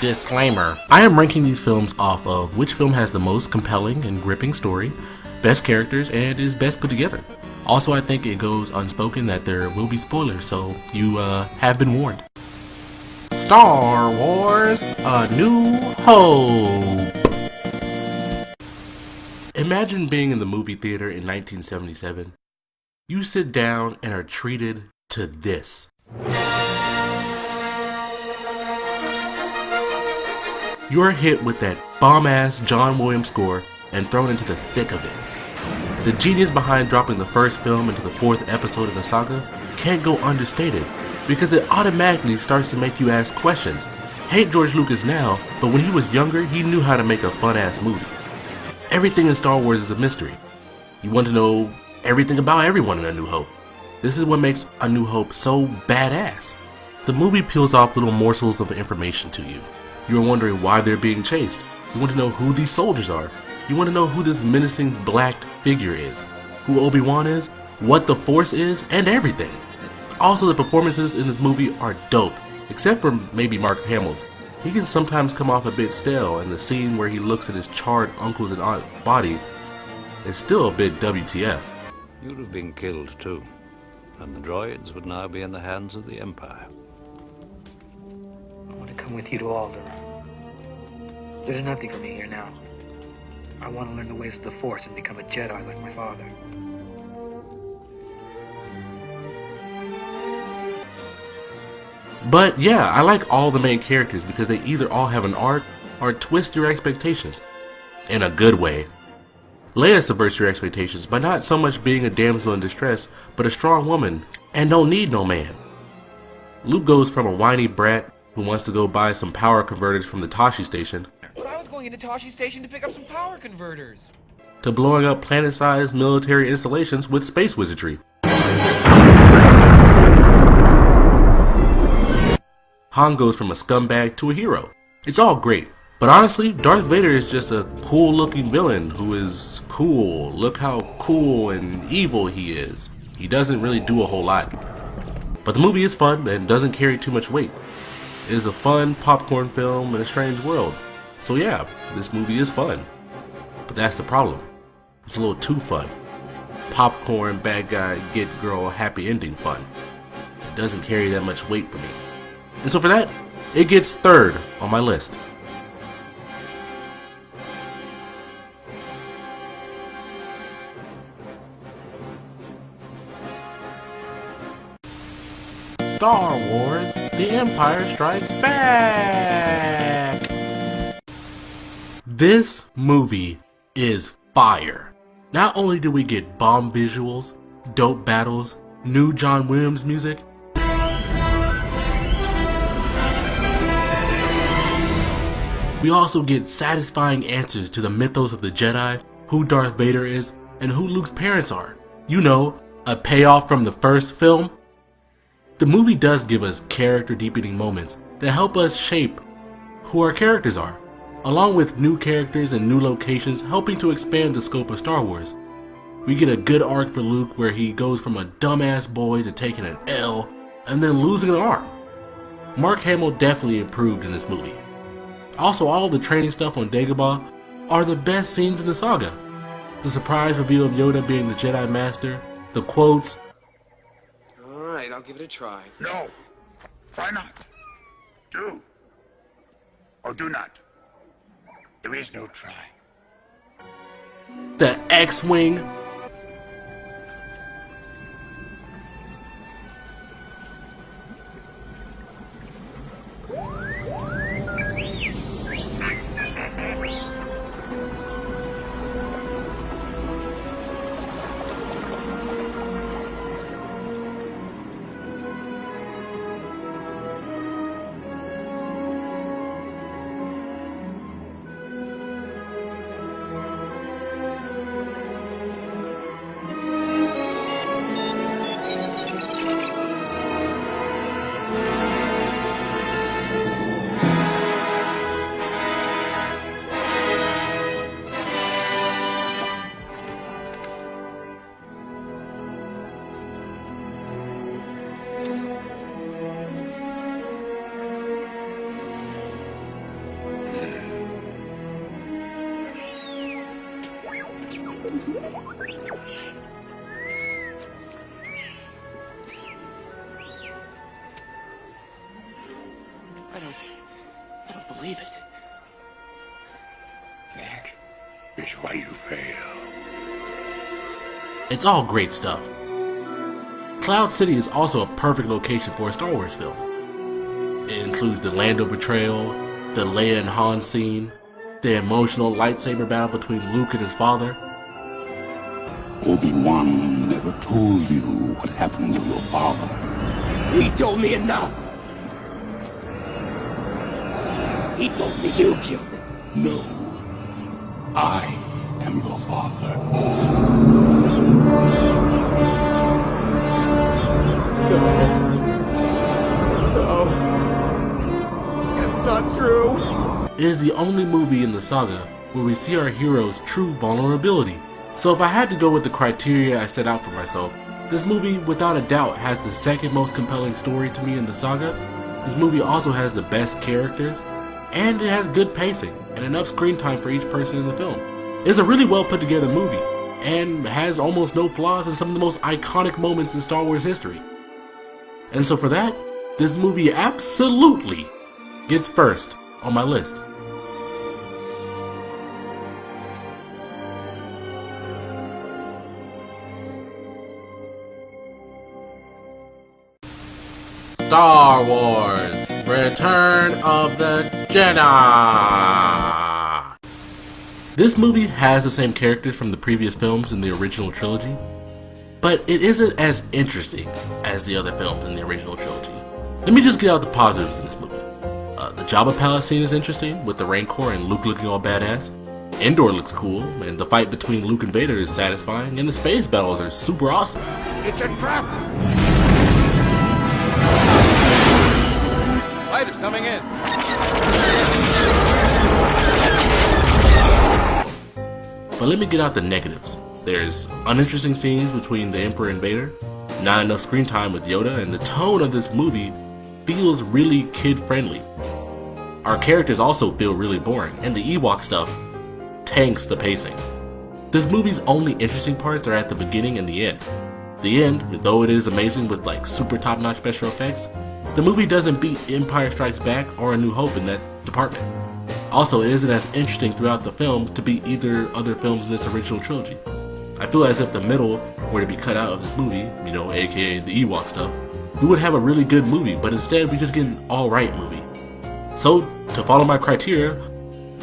Disclaimer. I am ranking these films off of which film has the most compelling and gripping story, best characters, and is best put together. Also, I think it goes unspoken that there will be spoilers, so you have been warned. Star Wars: A New Hope. Imagine being in the movie theater in 1977. You sit down and are treated to this. You're hit with that bomb-ass John Williams score and thrown into the thick of it. The genius behind dropping the first film into the fourth episode in the saga can't go understated because it automatically starts to make you ask questions. Hate George Lucas now, but when he was younger, he knew how to make a fun-ass movie. Everything in Star Wars is a mystery. You want to know everything about everyone in A New Hope. This is what makes A New Hope so badass. The movie peels off little morsels of information to you. You are wondering why they're being chased. You want to know who these soldiers are. You want to know who this menacing black figure is, who Obi-Wan is, what the Force is, and everything. Also, the performances in this movie are dope, except for maybe Mark Hamill's. He can sometimes come off a bit stale, and the scene where he looks at his charred uncles and aunt body is still a bit WTF. You'd have been killed too, and the droids would now be in the hands of the Empire. I want to come with you to Alderaan. There's nothing for me here now. I want to learn the ways of the Force and become a Jedi like my father. But yeah, I like all the main characters because they either all have an arc or twist your expectations. In a good way. Leia subverts your expectations by not so much being a damsel in distress, but a strong woman and don't need no man. Luke goes from a whiny brat who wants to go buy some power converters from the Tashi station But I was going into Tashi Station to pick up some power converters. to blowing up planet-sized military installations with space wizardry. Han goes from a scumbag to a hero. It's all great, but honestly, Darth Vader is just a cool-looking villain who is cool. Look how cool and evil he is. He doesn't really do a whole lot. But the movie is fun and doesn't carry too much weight. It is a fun popcorn film in a strange world. So yeah, this movie is fun. But that's the problem. It's a little too fun. Popcorn, bad guy, get girl, happy ending fun. It doesn't carry that much weight for me. And so for that, it gets third on my list. Star Wars: The Empire Strikes Back! This movie is fire. Not only do we get bomb visuals, dope battles, new John Williams music, we also get satisfying answers to the mythos of the Jedi, who Darth Vader is, and who Luke's parents are. You know, a payoff from the first film. The movie does give us character-deepening moments that help us shape who our characters are, along with new characters and new locations helping to expand the scope of Star Wars. We get a good arc for Luke where he goes from a dumbass boy to taking an L and then losing an arm. Mark Hamill definitely improved in this movie. Also, all the training stuff on Dagobah are the best scenes in the saga. The surprise reveal of Yoda being the Jedi Master, the quotes. Alright, I'll give it a try. No. Try not. Do. Or do not. There is no try. The X-Wing. It's all great stuff. Cloud City is also a perfect location for a Star Wars film. It includes the Lando betrayal, the Leia and Han scene, the emotional lightsaber battle between Luke and his father. Obi-Wan never told you what happened to your father. He told me enough. He told me you killed him. No. I am your father. No. That's not true. It is the only movie in the saga where we see our hero's true vulnerability. So if I had to go with the criteria I set out for myself, this movie without a doubt has the second most compelling story to me in the saga. This movie also has the best characters, and it has good pacing and enough screen time for each person in the film. It's a really well put together movie, and has almost no flaws and some of the most iconic moments in Star Wars history. And so for that, this movie absolutely gets first on my list. Star Wars: Return of the Jedi. This movie has the same characters from the previous films in the original trilogy, but it isn't as interesting as the other films in the original trilogy. Let me just get out the positives in this movie. The Jabba Palace scene is interesting, with the Rancor and Luke looking all badass. Endor looks cool, and the fight between Luke and Vader is satisfying, and the space battles are super awesome. It's a trap! Fighters coming in. But let me get out the negatives. There's uninteresting scenes between the Emperor and Vader, not enough screen time with Yoda, and the tone of this movie feels really kid-friendly. Our characters also feel really boring, and the Ewok stuff tanks the pacing. This movie's only interesting parts are at the beginning and the end. The end, though it is amazing with like super top-notch special effects, the movie doesn't beat Empire Strikes Back or A New Hope in that department. Also, it isn't as interesting throughout the film to beat either other films in this original trilogy. I feel as if the middle were to be cut out of this movie, aka the Ewok stuff, we would have a really good movie, but instead we just get an alright movie. So, to follow my criteria,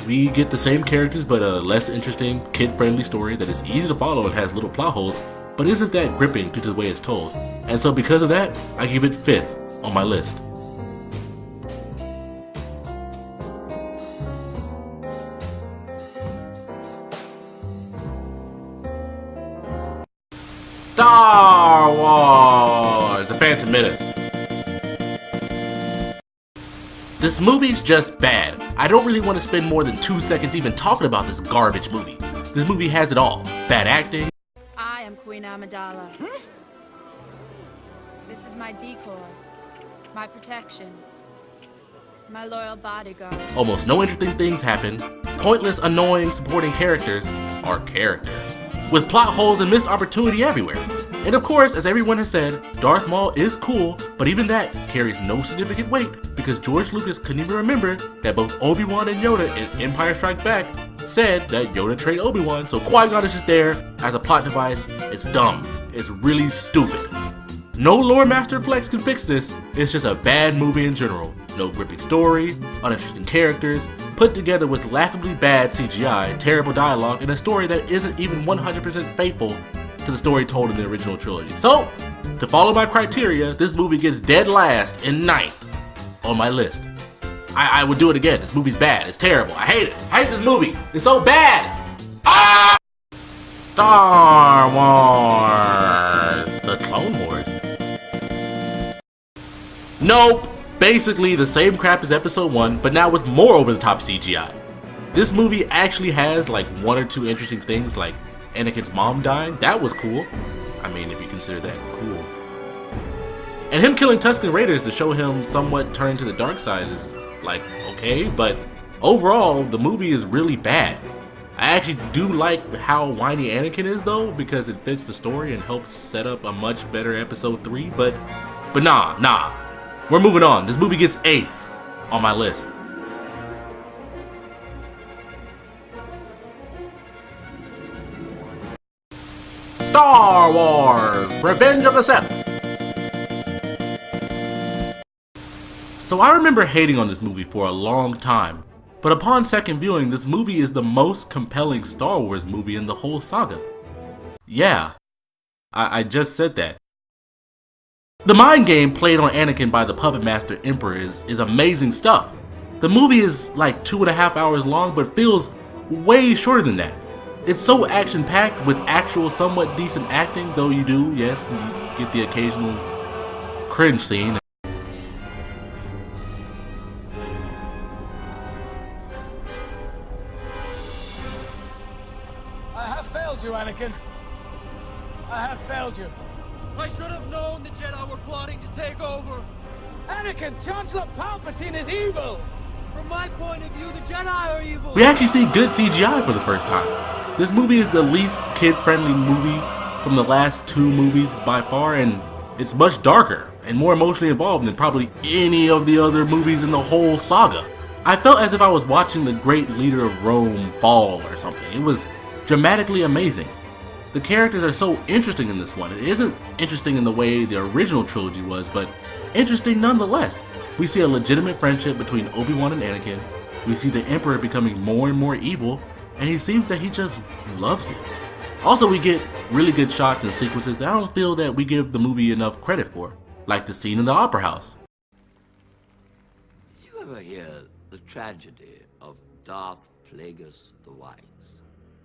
we get the same characters but a less interesting, kid-friendly story that is easy to follow and has little plot holes, but isn't that gripping due to the way it's told. And so because of that, I give it 5th on my list. Star Wars: The Phantom Menace. This movie's just bad. I don't really want to spend more than 2 seconds even talking about this garbage movie. This movie has it all. Bad acting. I am Queen Amidala. This is my decoy, my protection, my loyal bodyguard. Almost no interesting things happen. Pointless, annoying supporting characters are character, with plot holes and missed opportunity everywhere. And of course, as everyone has said, Darth Maul is cool, but even that carries no significant weight because George Lucas couldn't even remember that both Obi-Wan and Yoda in Empire Strikes Back said that Yoda trained Obi-Wan, so Qui-Gon is just there as a plot device. It's dumb. It's really stupid. No lore master flex can fix this. It's just a bad movie in general. No gripping story, uninteresting characters, put together with laughably bad CGI, terrible dialogue, and a story that isn't even 100% faithful to the story told in the original trilogy. So, to follow my criteria, this movie gets dead last in 9th on my list. I would do it again. This movie's bad. It's terrible. I hate it. I hate this movie. It's so bad. Ah! Star Wars: The Clone Wars. Nope. Basically the same crap as episode 1, but now with more over-the-top CGI. This movie actually has like 1 or 2 interesting things, like Anakin's mom dying. That was cool. I mean, if you consider that cool. And him killing Tusken Raiders to show him somewhat turn to the dark side is like okay, but overall the movie is really bad. I actually do like how whiny Anakin is though, because it fits the story and helps set up a much better episode 3, but nah. We're moving on. This movie gets 8th on my list. Star Wars! Revenge of the Sith! So I remember hating on this movie for a long time, but upon second viewing, this movie is the most compelling Star Wars movie in the whole saga. Yeah, I just said that. The mind game played on Anakin by the Puppet Master Emperor is amazing stuff. The movie is like 2.5 hours long, but feels way shorter than that. It's so action-packed with actual somewhat decent acting, though you do, yes, you get the occasional cringe scene. I have failed you, Anakin. I have failed you. I should have known the Jedi were plotting to take over. Anakin, Chancellor Palpatine is evil. From my point of view, the Jedi are evil. We actually see good CGI for the first time. This movie is the least kid-friendly movie from the last two movies by far, and it's much darker and more emotionally involved than probably any of the other movies in the whole saga. I felt as if I was watching the great leader of Rome fall or something. It was dramatically amazing. The characters are so interesting in this one. It isn't interesting in the way the original trilogy was, but interesting nonetheless. We see a legitimate friendship between Obi-Wan and Anakin. We see the Emperor becoming more and more evil, and he seems that he just loves it. Also, we get really good shots and sequences that I don't feel that we give the movie enough credit for, like the scene in the Opera House. Did you ever hear the tragedy of Darth Plagueis the Wise?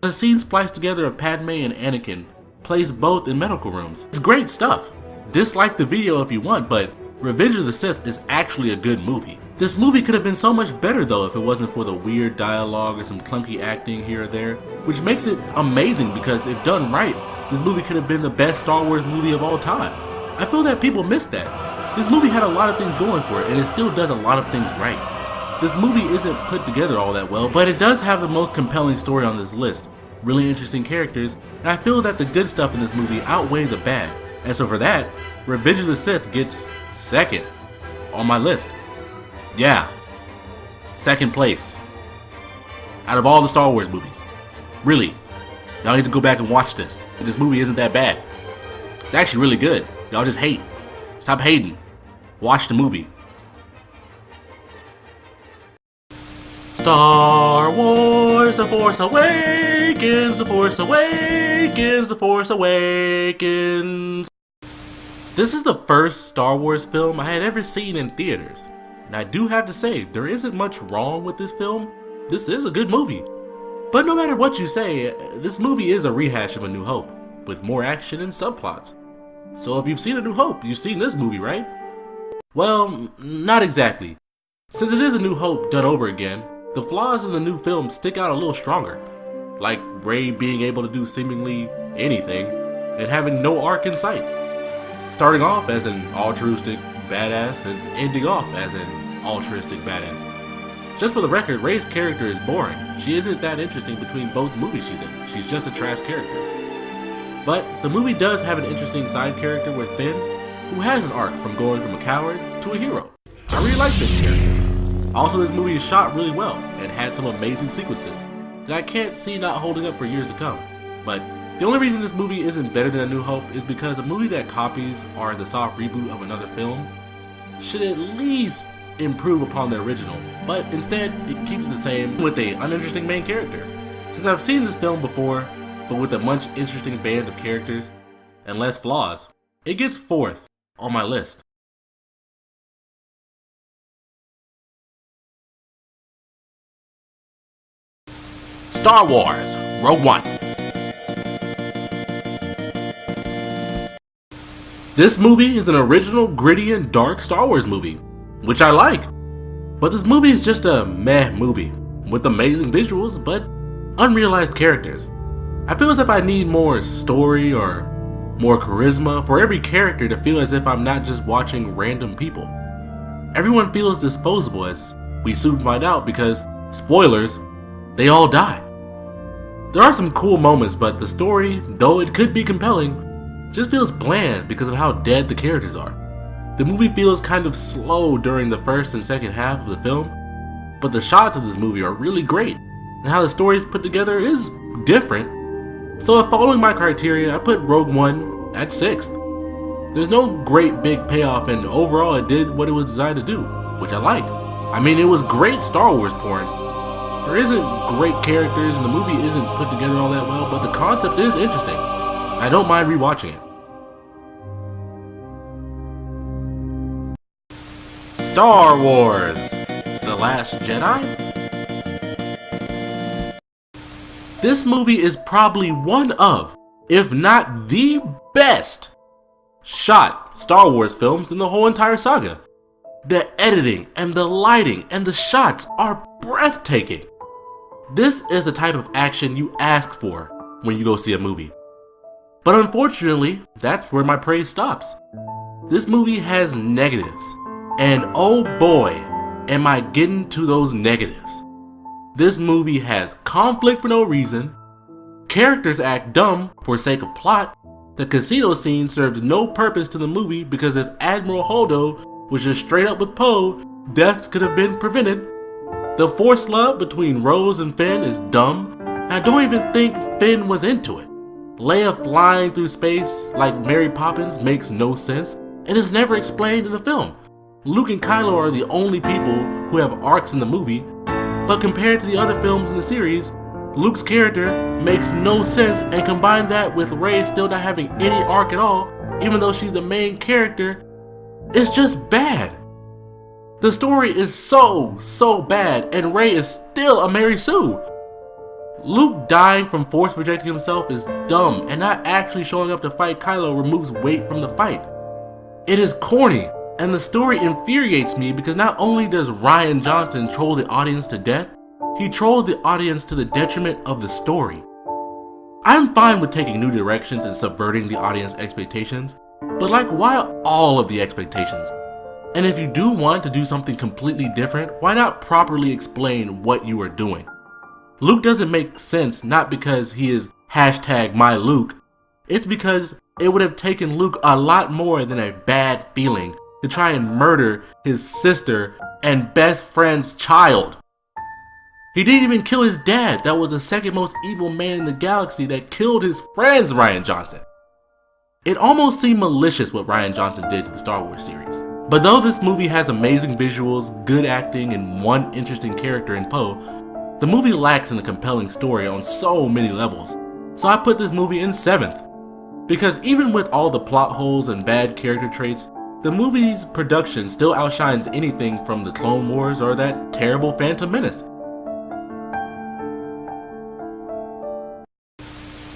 The scene spliced together of Padme and Anakin plays both in medical rooms. It's great stuff. Dislike the video if you want, but Revenge of the Sith is actually a good movie. This movie could have been so much better though if it wasn't for the weird dialogue or some clunky acting here or there, which makes it amazing because if done right, this movie could have been the best Star Wars movie of all time. I feel that people miss that. This movie had a lot of things going for it and it still does a lot of things right. This movie isn't put together all that well, but it does have the most compelling story on this list, really interesting characters, and I feel that the good stuff in this movie outweigh the bad. And so for that, Revenge of the Sith gets second on my list. Yeah, second place out of all the Star Wars movies. Really, y'all need to go back and watch this. This movie isn't that bad. It's actually really good. Y'all just hate. Stop hating. Watch the movie. Star Wars, The Force Awakens, The Force Awakens, The Force Awakens. This is the first Star Wars film I had ever seen in theaters. And I do have to say, there isn't much wrong with this film. This is a good movie. But no matter what you say, this movie is a rehash of A New Hope, with more action and subplots. So if you've seen A New Hope, you've seen this movie, right? Well, not exactly. Since it is A New Hope done over again, the flaws in the new film stick out a little stronger. Like Rey being able to do seemingly anything, and having no arc in sight. Starting off as an altruistic badass, and ending off as an altruistic badass. Just for the record, Rey's character is boring. She isn't that interesting between both movies she's in. She's just a trash character. But the movie does have an interesting side character with Finn, who has an arc from going from a coward to a hero. I really like Finn's character. Also, this movie is shot really well and had some amazing sequences that I can't see not holding up for years to come. But the only reason this movie isn't better than A New Hope is because a movie that copies or is a soft reboot of another film should at least improve upon the original, but instead it keeps it the same with a uninteresting main character. Since I've seen this film before, but with a much interesting band of characters and less flaws, it gets fourth on my list. Star Wars Rogue One. This movie is an original, gritty, and dark Star Wars movie, which I like. But this movie is just a meh movie, with amazing visuals, but unrealized characters. I feel as if I need more story or more charisma for every character to feel as if I'm not just watching random people. Everyone feels disposable as we soon find out because, spoilers, they all die. There are some cool moments, but the story, though it could be compelling, just feels bland because of how dead the characters are. The movie feels kind of slow during the first and second half of the film, but the shots of this movie are really great, and how the story is put together is different, So if following my criteria, I put Rogue One at 6th. There's no great big payoff, and overall it did what it was designed to do, which I like. I mean, it was great Star Wars porn. There isn't great characters and the movie isn't put together all that well, but the concept is interesting. I don't mind rewatching it. Star Wars: The Last Jedi? This movie is probably one of, if not the best, shot Star Wars films in the whole entire saga. The editing and the lighting and the shots are breathtaking. This is the type of action you ask for when you go see a movie. But unfortunately, that's where my praise stops. This movie has negatives, and oh boy, am I getting to those negatives. This movie has conflict for no reason, characters act dumb for sake of plot, the casino scene serves no purpose to the movie because if Admiral Holdo was just straight up with Poe, deaths could have been prevented. The forced love between Rose and Finn is dumb, and I don't even think Finn was into it. Leia flying through space like Mary Poppins makes no sense, and is never explained in the film. Luke and Kylo are the only people who have arcs in the movie, but compared to the other films in the series, Luke's character makes no sense, and combine that with Rey still not having any arc at all, even though she's the main character, it's just bad. The story is so bad, and Rey is still a Mary Sue. Luke dying from force projecting himself is dumb, and not actually showing up to fight Kylo removes weight from the fight. It is corny, and the story infuriates me because not only does Rian Johnson troll the audience to death, he trolls the audience to the detriment of the story. I'm fine with taking new directions and subverting the audience expectations, but like, why all of the expectations? And if you do want to do something completely different, why not properly explain what you are doing? Luke doesn't make sense not because he is #myLuke, it's because it would have taken Luke a lot more than a bad feeling to try and murder his sister and best friend's child. He didn't even kill his dad, that was the second most evil man in the galaxy that killed his friends, Rian Johnson. It almost seemed malicious what Rian Johnson did to the Star Wars series. But though this movie has amazing visuals, good acting, and one interesting character in Poe, the movie lacks in a compelling story on so many levels. So I put this movie in 7th. Because even with all the plot holes and bad character traits, the movie's production still outshines anything from the Clone Wars or that terrible Phantom Menace.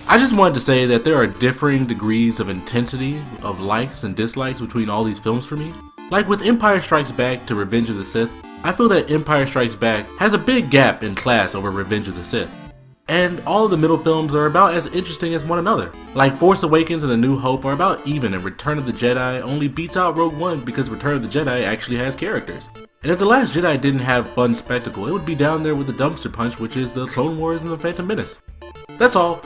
I just wanted to say that there are differing degrees of intensity of likes and dislikes between all these films for me. Like with Empire Strikes Back to Revenge of the Sith, I feel that Empire Strikes Back has a big gap in class over Revenge of the Sith. And all of the middle films are about as interesting as one another. Like Force Awakens and A New Hope are about even, and Return of the Jedi only beats out Rogue One because Return of the Jedi actually has characters. And if The Last Jedi didn't have fun spectacle, it would be down there with the dumpster punch, which is the Clone Wars and the Phantom Menace. That's all.